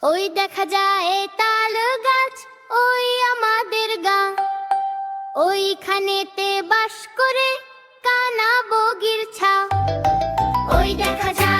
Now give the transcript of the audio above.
ওই দেখা যায় তাল গাছ, ওই আমাদের গাঁ, ওইখানেতে বাস করে কানা বগির ছা। ওই দেখা যায়